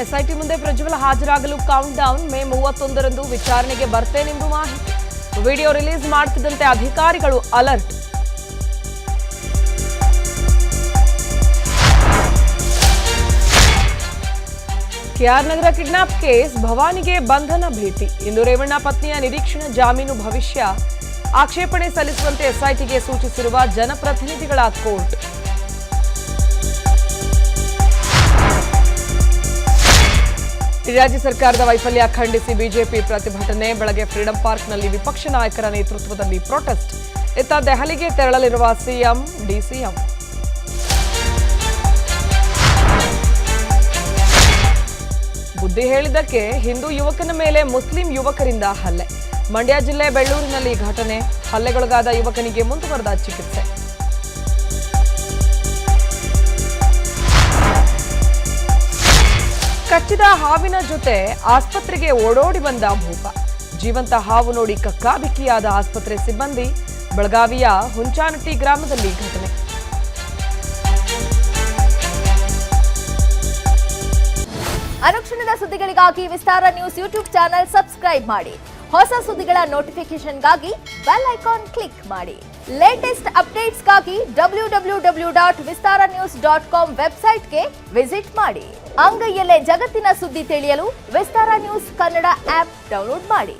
SIT ಮುಂದೆ ಪ್ರಜ್ವಲ್ ಹಾಜರಾಗಲು count down May 31ರಂದು ವಿಚಾರಣೆಗೆ ಬರ್ತೇನೆಂದು ಮಾಹಿತಿ. ವಿಡಿಯೋ ರಿಲೀಸ್ ಮಾಡುತ್ತಿದ್ದಂತೆ ಅಧಿಕಾರಿಗಳು ಅಲರ್ಟ್. ಕೆಆರ್ ನಗರ ಕಿಡ್ನಾಪ್ ಕೇಸ್ ಭವಾನಿಗೆ ಬಂಧನ ಭೀತಿ. ಇಂದು ರೇವಣ್ಣ ಪತ್ನಿಯ ನಿರೀಕ್ಷಣಾ ಜಾಮೀನು ಭವಿಷ್ಯ ಆಕ್ಷೇಪಣೆ ಸಲ್ಲಿಸುವಂತೆ ಎಸ್ಐಟಿಗೆ ಸೂಚಿಸಿರುವ ಜನಪ್ರತಿನಿಧಿಗಳ ಕೋರ್ಟ್. ರಾಜ್ಯ ಸರ್ಕಾರದ ವೈಫಲ್ಯ ಖಂಡಿಸಿ ಬಿಜೆಪಿ ಪ್ರತಿಭಟನೆ. ಬೆಳಗ್ಗೆ ಫ್ರೀಡಂ ಪಾರ್ಕ್ನಲ್ಲಿ ವಿಪಕ್ಷ ನಾಯಕರ ನೇತೃತ್ವದಲ್ಲಿ ಪ್ರೊಟೆಸ್ಟ್. ಇತ್ತ ದೆಹಲಿಗೆ ತೆರಳಲಿರುವ ಸಿಎಂ ಡಿಸಿಎಂ. ಬುದ್ಧಿ ಹೇಳಿದ್ದಕ್ಕೆ ಹಿಂದೂ ಯುವಕನ ಮೇಲೆ ಮುಸ್ಲಿಂ ಯುವಕರಿಂದ ಹಲ್ಲೆ. ಮಂಡ್ಯ ಜಿಲ್ಲೆ ಬೆಳ್ಳೂರಿನಲ್ಲಿ ಘಟನೆ. ಹಲ್ಲೆಗೊಳಗಾದ ಯುವಕನಿಗೆ ಮುಂದುವರೆದ ಚಿಕಿತ್ಸೆ. ಕಚ್ಚಿದ ಹಾವಿನ ಜೊತೆ ಆಸ್ಪತ್ರೆಗೆ ಓಡೋಡಿ ಬಂದ ಭೂಪ. ಜೀವಂತ ಹಾವು ನೋಡಿ ಕಕ್ಕಾಬಿಕ್ಕಿಯಾದ ಆಸ್ಪತ್ರೆ ಸಿಬ್ಬಂದಿ. ಬೆಳಗಾವಿಯ ಹುಂಚಾನಟ್ಟಿ ಗ್ರಾಮದಲ್ಲಿ ಘಟನೆ. ಅನುಕ್ಷಣದ ಸುದ್ದಿಗಳಿಗಾಗಿ ವಿಸ್ತಾರ ನ್ಯೂಸ್ ಯೂಟ್ಯೂಬ್ ಚಾನೆಲ್ ಸಬ್ಸ್ಕ್ರೈಬ್ ಮಾಡಿ. ಹೊಸ ಸುದ್ದಿಗಳ ನೋಟಿಫಿಕೇಶನ್ಗಾಗಿ ಬೆಲ್ ಐಕಾನ್ ಕ್ಲಿಕ್ ಮಾಡಿ. ಲೇಟೆಸ್ಟ್ ಅಪ್ಡೇಟ್ಸ್ಗಾಗಿ www.vistaranews.com ವೆಬ್ಸೈಟ್ಗೆ ವಿಸಿಟ್ ಮಾಡಿ. ಅಂಗೈಯಲ್ಲೇ ಜಗತ್ತಿನ ಸುದ್ದಿ ತಿಳಿಯಲು ವಿಸ್ತಾರ ನ್ಯೂಸ್ ಕನ್ನಡ ಆಪ್ ಡೌನ್ಲೋಡ್ ಮಾಡಿ.